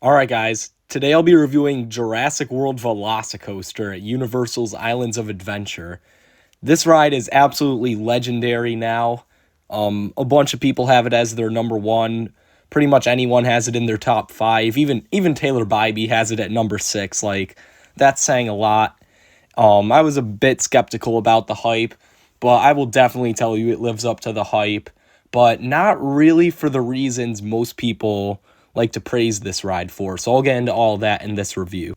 Alright guys, today I'll be reviewing Jurassic World VelociCoaster at Universal's Islands of Adventure. This ride is absolutely legendary now. A bunch of people have it as their number one. Pretty much anyone has it in their top five. Even Taylor Bybee has it at number six. Like, that's saying a lot. I was a bit skeptical about the hype, but I will definitely tell you it lives up to the hype, but not really for the reasons most people like to praise this ride for. So I'll get into all that in this review.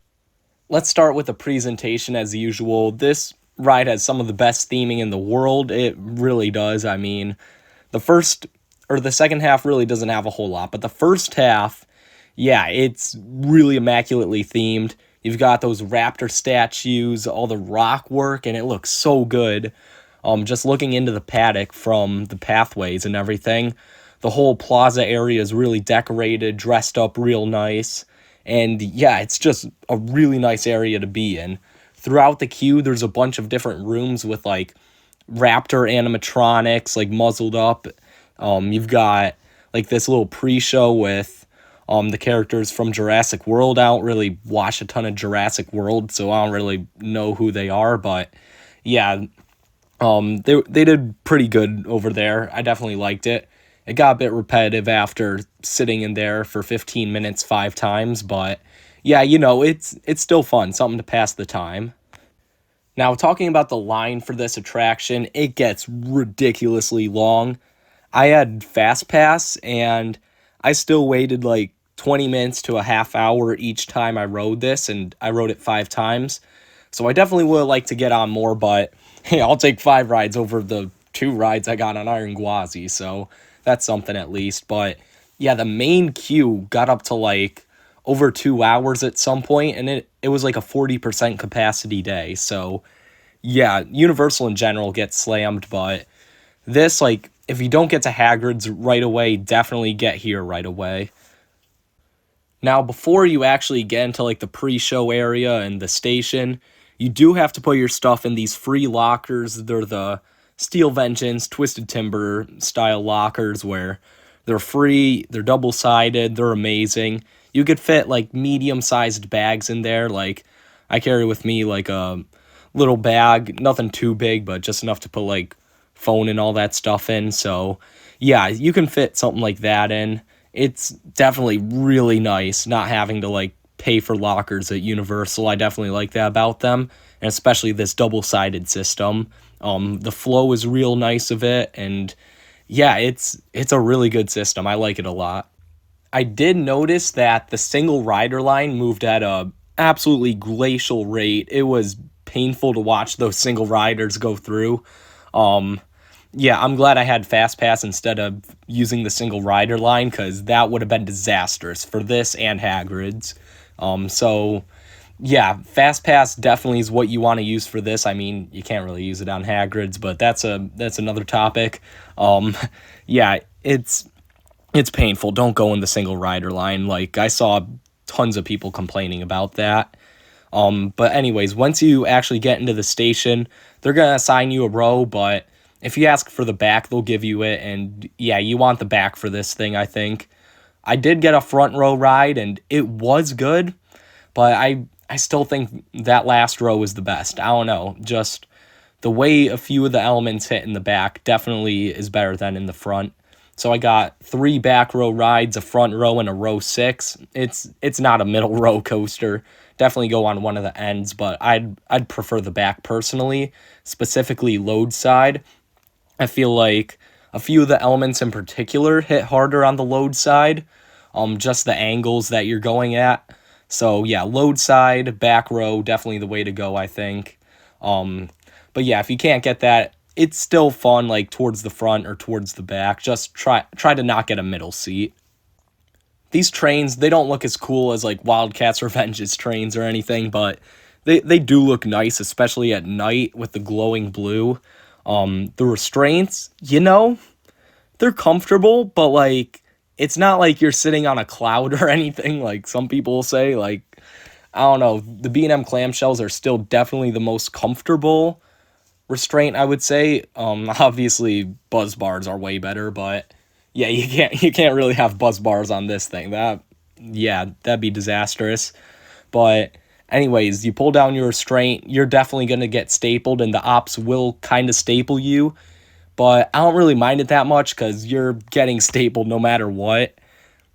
Let's start with the presentation as usual. This ride has some of the best theming in the world. It really does. I mean, the first or the second half really doesn't have a whole lot, but the first half, yeah, it's really immaculately themed. You've got those raptor statues, all the rock work, and it looks so good. Just looking into the paddock from the pathways and everything, the whole plaza area is really decorated, dressed up real nice, and yeah, it's just a really nice area to be in. Throughout the queue, there's a bunch of different rooms with like raptor animatronics, like muzzled up. You've got like this little pre-show with the characters from Jurassic World. I don't really watch a ton of Jurassic World, so I don't really know who they are, but yeah, they did pretty good over there. I definitely liked it. It got a bit repetitive after sitting in there for 15 minutes 5 times, but yeah, it's still fun, something to pass the time. Now, talking about the line for this attraction, it gets ridiculously long. I had Fast Pass, and I still waited like 20 minutes to a half hour each time I rode this, and I rode it 5 times. So I definitely would like to get on more, but hey, I'll take 5 rides over the 2 rides I got on Iron Gwazi, so that's something at least. But yeah, the main queue got up to like over 2 hours at some point, and it was like a 40% capacity day. So yeah, Universal in general gets slammed, but this, like, if you don't get to Hagrid's right away, definitely get here right away. Now, before you actually get into like the pre-show area and the station, you do have to put your stuff in these free lockers. They're the Steel Vengeance, Twisted Timber style lockers where they're free, they're double-sided, they're amazing. You could fit like medium-sized bags in there. Like, I carry with me like a little bag, nothing too big, but just enough to put like phone and all that stuff in. So yeah, you can fit something like that in. It's definitely really nice not having to like pay for lockers at Universal. I definitely like that about them, and especially this double-sided system. The flow is real nice of it, and yeah, it's a really good system. I like it a lot. I did notice that the single rider line moved at a absolutely glacial rate. It was painful to watch those single riders go through. Um, yeah, I'm glad I had Fast Pass instead of using the single rider line, because that would have been disastrous for this and Hagrid's. So yeah, Fast Pass definitely is what you want to use for this. I mean, you can't really use it on Hagrid's, but that's another topic. Um, yeah, it's painful. Don't go in the single rider line. Like, I saw tons of people complaining about that. But anyways, once you actually get into the station, they're gonna assign you a row, but if you ask for the back, they'll give you it, and yeah, you want the back for this thing, I think. I did get a front row ride, and it was good, but I still think that last row is the best. I don't know, just the way a few of the elements hit in the back definitely is better than in the front. So I got 3 back row rides, a front row, and a row 6. It's not a middle row coaster. Definitely go on one of the ends, but I'd prefer the back personally, specifically load side. I feel like a few of the elements in particular hit harder on the load side, just the angles that you're going at. So yeah, load side, back row, definitely the way to go, I think. But yeah, if you can't get that, it's still fun, like towards the front or towards the back. Just try to not get a middle seat. These trains, they don't look as cool as like Wildcats Revenge's trains or anything, but they do look nice, especially at night with the glowing blue. The restraints, they're comfortable, but like it's not like you're sitting on a cloud or anything like some people will say. Like, I don't know, the B&M clamshells are still definitely the most comfortable restraint, I would say. Obviously buzz bars are way better, but yeah, you can't really have buzz bars on this thing. yeah, that'd be disastrous. But anyways, you pull down your restraint, you're definitely going to get stapled, and the ops will kind of staple you. But I don't really mind it that much because you're getting stapled no matter what.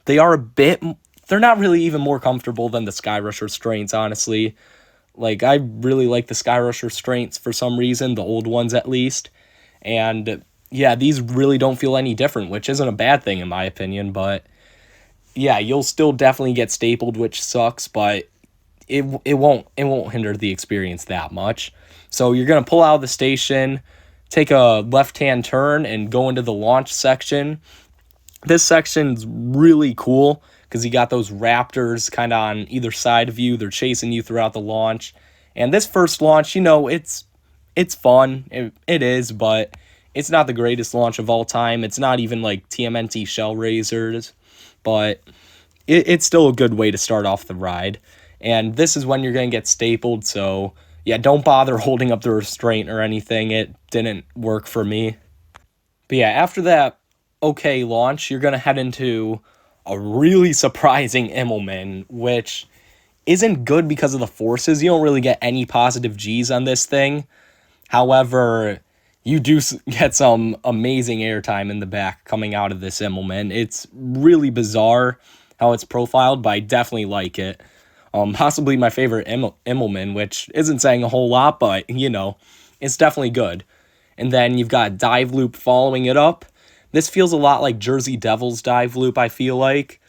They are a bit, they're not really even more comfortable than the Skyrush restraints, honestly. Like, I really like the Skyrush restraints for some reason, the old ones at least. And yeah, these really don't feel any different, which isn't a bad thing in my opinion. But yeah, you'll still definitely get stapled, which sucks, but it won't hinder the experience that much. So you're gonna pull out of the station, take a left-hand turn, and go into the launch section. This section's really cool because you got those raptors kind of on either side of you. They're chasing you throughout the launch. And this first launch, it's fun. It is, but it's not the greatest launch of all time. It's not even like TMNT Shell Razors, but it's still a good way to start off the ride. And this is when you're going to get stapled, so yeah, don't bother holding up the restraint or anything. It didn't work for me. But yeah, after that okay launch, you're going to head into a really surprising Immelman, which isn't good because of the forces. You don't really get any positive Gs on this thing. However, you do get some amazing airtime in the back coming out of this Immelman. It's really bizarre how it's profiled, but I definitely like it. Possibly my favorite Immelman, which isn't saying a whole lot, but, it's definitely good. And then you've got Dive Loop following it up. This feels a lot like Jersey Devil's Dive Loop, I feel like.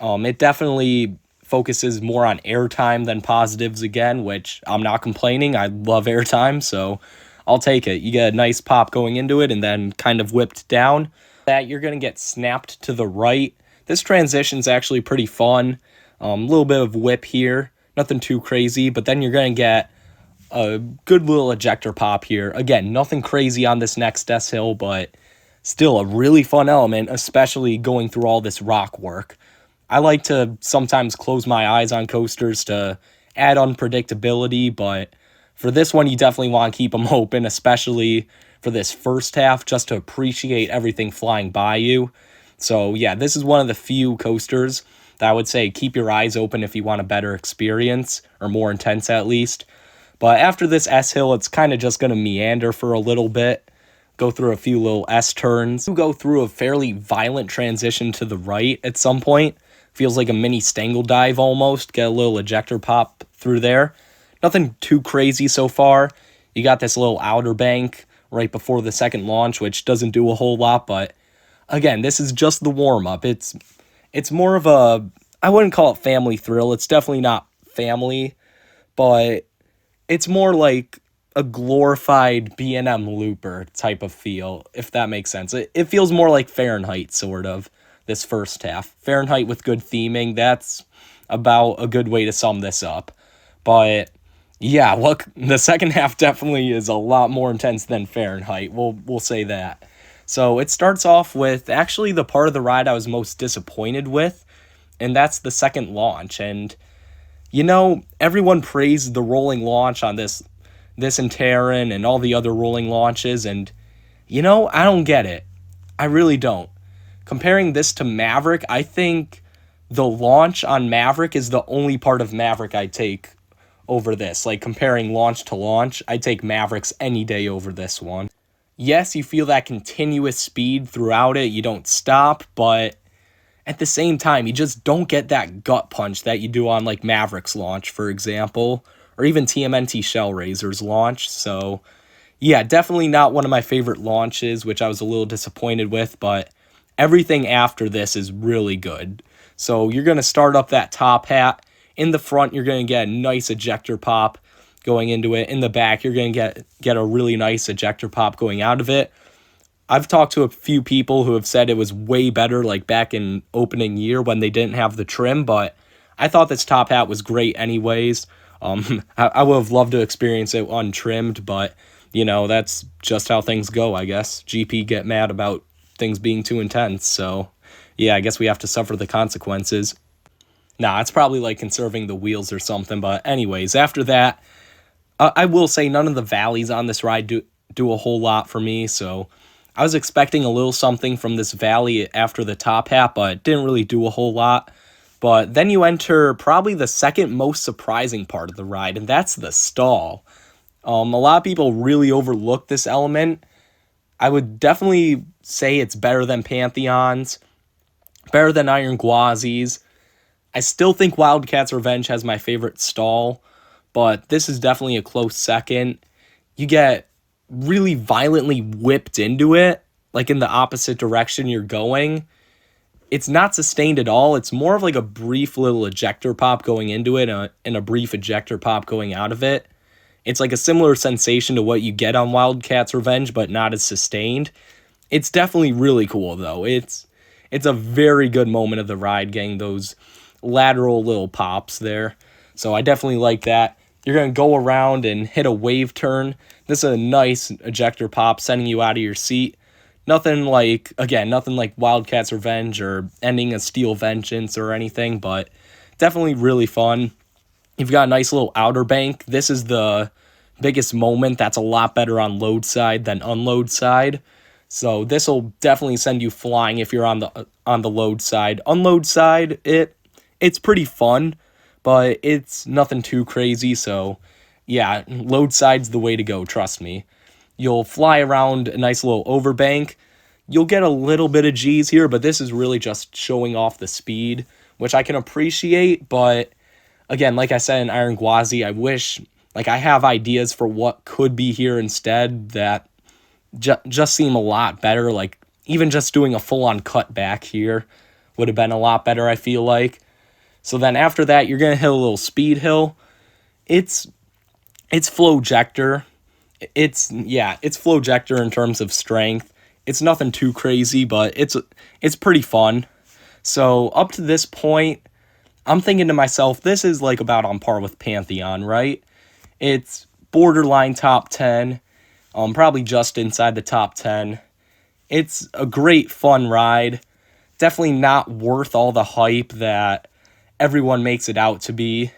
It definitely focuses more on airtime than positives again, which I'm not complaining. I love airtime, so I'll take it. You get a nice pop going into it and then kind of whipped down. That you're going to get snapped to the right. This transition's actually pretty fun. A little bit of whip here. Nothing too crazy, but then you're going to get a good little ejector pop here. Again, nothing crazy on this next S-Hill, but still a really fun element, especially going through all this rock work. I like to sometimes close my eyes on coasters to add unpredictability, but for this one, you definitely want to keep them open, especially for this first half, just to appreciate everything flying by you. So yeah, this is one of the few coasters that I would say keep your eyes open if you want a better experience, or more intense at least. But after this S-Hill, it's kind of just going to meander for a little bit, go through a few little S-turns. You go through a fairly violent transition to the right at some point. Feels like a mini Stangle dive almost. Get a little ejector pop through there. Nothing too crazy so far. You got this little outer bank right before the second launch, which doesn't do a whole lot, but again, this is just the warm-up. It's more of a, I wouldn't call it family thrill. It's definitely not family, but it's more like a glorified B&M looper type of feel, if that makes sense. It feels more like Fahrenheit, sort of, this first half. Fahrenheit with good theming, that's about a good way to sum this up. But yeah, look, the second half definitely is a lot more intense than Fahrenheit. We'll say that. So it starts off with actually the part of the ride I was most disappointed with, and that's the second launch. And everyone praised the rolling launch on this and Terran and all the other rolling launches, and I don't get it. I really don't. Comparing this to Maverick, I think the launch on Maverick is the only part of Maverick I take over this. Like, comparing launch to launch, I take Mavericks any day over this one. Yes, you feel that continuous speed throughout it. You don't stop, but at the same time, you just don't get that gut punch that you do on, like, Maverick's launch, for example, or even TMNT Shell Razor's launch. So, yeah, definitely not one of my favorite launches, which I was a little disappointed with, but everything after this is really good. So you're going to start up that top hat. In the front, you're going to get a nice ejector pop going into it. In the back, you're going to get a really nice ejector pop going out of it. I've talked to a few people who have said it was way better, like back in opening year when they didn't have the trim, but I thought this top hat was great anyways. I would have loved to experience it untrimmed, but, that's just how things go, I guess. GP get mad about things being too intense, so yeah, I guess we have to suffer the consequences. Nah, it's probably like conserving the wheels or something, but anyways, after that, I will say none of the valleys on this ride do a whole lot for me, so I was expecting a little something from this valley after the top hat, but it didn't really do a whole lot. But then you enter probably the second most surprising part of the ride, and that's the stall. A lot of people really overlook this element. I would definitely say it's better than Pantheons, better than Iron Gwazi's. I still think Wildcat's Revenge has my favorite stall, but this is definitely a close second. You get really violently whipped into it, like in the opposite direction you're going. It's not sustained at all. It's more of like a brief little ejector pop going into it and a brief ejector pop going out of it. It's like a similar sensation to what you get on Wildcat's Revenge, but not as sustained. It's definitely really cool, though. It's a very good moment of the ride, getting those lateral little pops there. So I definitely like that. You're going to go around and hit a wave turn. This is a nice ejector pop, sending you out of your seat. Nothing like Wildcat's Revenge or ending a Steel Vengeance or anything, but definitely really fun. You've got a nice little outer bank. This is the biggest moment. That's a lot better on load side than unload side. So this will definitely send you flying if you're on the load side. Unload side, it's pretty fun, but it's nothing too crazy. So yeah, load side's the way to go, trust me. You'll fly around a nice little overbank. You'll get a little bit of G's here, but this is really just showing off the speed, which I can appreciate. But again, like I said in Iron Gwazi, I wish, like, I have ideas for what could be here instead that just seem a lot better. Like, even just doing a full-on cut back here would have been a lot better, I feel like. So then after that, you're going to hit a little speed hill. It's Flowjector. It's Flowjector in terms of strength. It's nothing too crazy, but it's pretty fun. So up to this point, I'm thinking to myself, this is like about on par with Pantheon, right? It's borderline top 10, probably just inside the top 10. It's a great fun ride. Definitely not worth all the hype that everyone makes it out to be.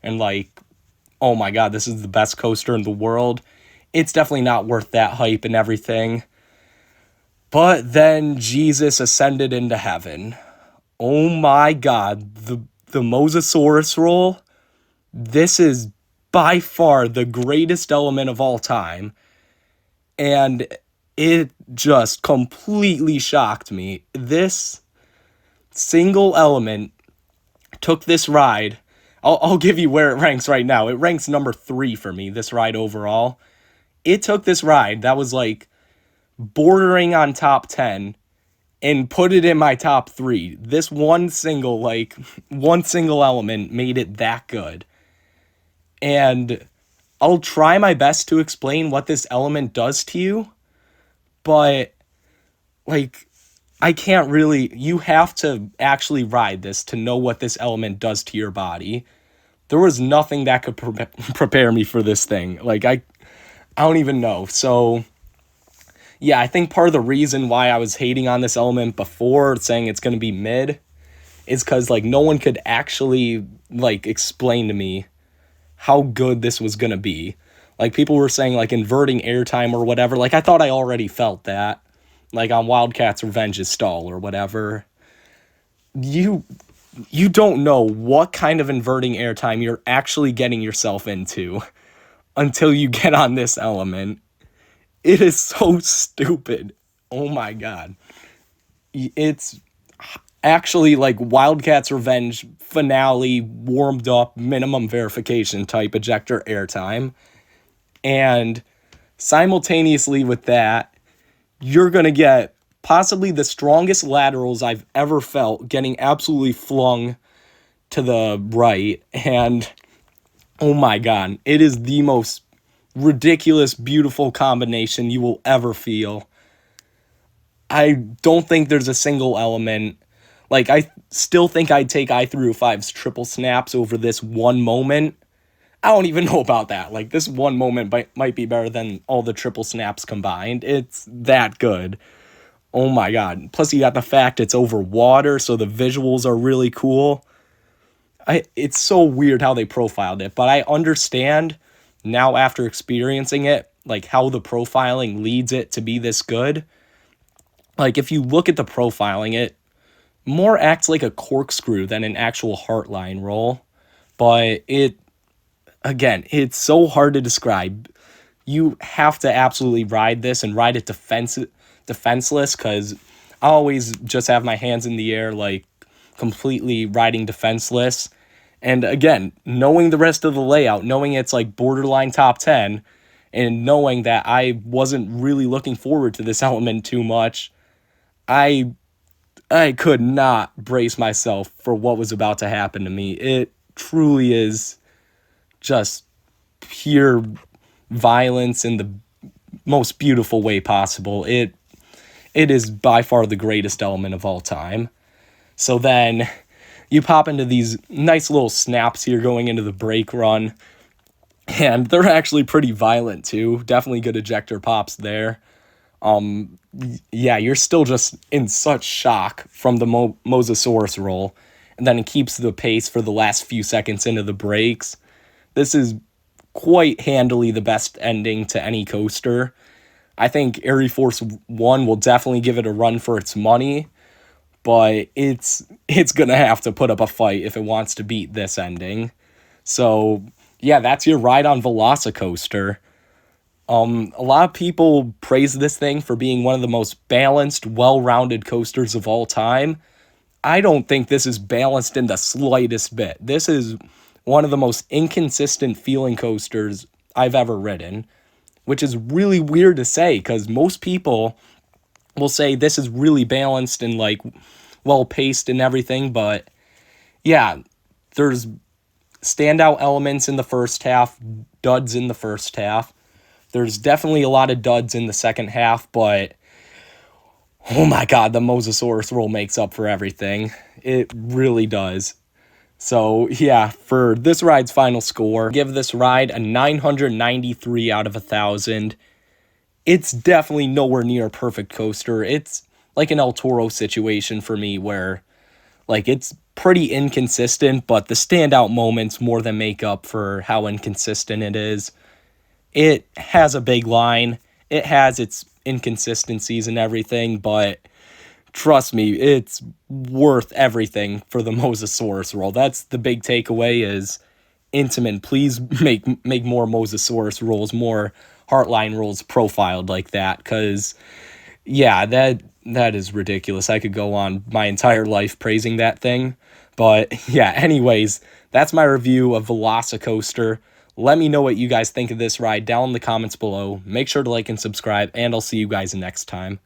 And like, oh my god, this is the best coaster in the world. It's definitely not worth that hype and everything. But then Jesus ascended into heaven. Oh my god, the Mosasaurus roll. This is by far the greatest element of all time. And it just completely shocked me. This single element took this ride. I'll give you where it ranks right now. It ranks number 3 for me, this ride overall. It took this ride that was like bordering on top 10 and put it in my top 3. This one single element made it that good. And I'll try my best to explain what this element does to you, but like, I can't really, you have to actually ride this to know what this element does to your body. There was nothing that could prepare me for this thing. Like, I don't even know. So yeah, I think part of the reason why I was hating on this element before, saying it's going to be mid, is because like no one could actually like explain to me how good this was going to be. Like, people were saying like inverting airtime or whatever. Like, I thought I already felt that, like on Wildcat's Revenge's stall or whatever. You don't know what kind of inverting airtime you're actually getting yourself into until you get on this element. It is so stupid. Oh my god. It's actually like Wildcat's Revenge finale warmed up minimum verification type ejector airtime. And simultaneously with that, you're going to get possibly the strongest laterals I've ever felt, getting absolutely flung to the right. And oh my god, it is the most ridiculous, beautiful combination you will ever feel. I don't think there's a single element. Like, I still think I'd take i305's triple snaps over this one moment. I don't even know about that. Like, this one moment might be better than all the triple snaps combined. It's that good. Oh my god. Plus, you got the fact it's over water, so the visuals are really cool. It's so weird how they profiled it, but I understand now after experiencing it, like, how the profiling leads it to be this good. Like, if you look at the profiling, more acts like a corkscrew than an actual heartline roll. But it's so hard to describe. You have to absolutely ride this and ride it defenseless, because I always just have my hands in the air, like completely riding defenseless. And again, knowing the rest of the layout, knowing it's like borderline top 10, and knowing that I wasn't really looking forward to this element too much, I I could not brace myself for what was about to happen to me. It truly is just pure violence in the most beautiful way possible. It is by far the greatest element of all time. So then you pop into these nice little snaps here going into the brake run, and they're actually pretty violent too. Definitely good ejector pops there. Yeah, you're still just in such shock from the Mosasaurus roll, and then it keeps the pace for the last few seconds into the brakes. This is quite handily the best ending to any coaster. I think Air Force One will definitely give it a run for its money, but it's gonna have to put up a fight if it wants to beat this ending. So yeah, that's your ride on VelociCoaster. A lot of people praise this thing for being one of the most balanced, well-rounded coasters of all time. I don't think this is balanced in the slightest bit. This is one of the most inconsistent feeling coasters I've ever ridden, which is really weird to say because most people will say this is really balanced and like well paced and everything, but yeah, there's standout elements in the first half, duds in the first half. There's definitely a lot of duds in the second half, but oh my god, the Mosasaurus roll makes up for everything. It really does. So yeah, for this ride's final score, give this ride a 993 out of 1,000. It's definitely nowhere near a perfect coaster. It's like an El Toro situation for me where like it's pretty inconsistent, but the standout moments more than make up for how inconsistent it is. It has a big line. It has its inconsistencies and everything, but trust me, it's worth everything for the Mosasaurus roll. That's the big takeaway is Intamin. Please make more Mosasaurus rolls, more Heartline rolls profiled like that, because yeah, that is ridiculous. I could go on my entire life praising that thing. But yeah, anyways, that's my review of VelociCoaster. Let me know what you guys think of this ride down in the comments below. Make sure to like and subscribe, and I'll see you guys next time.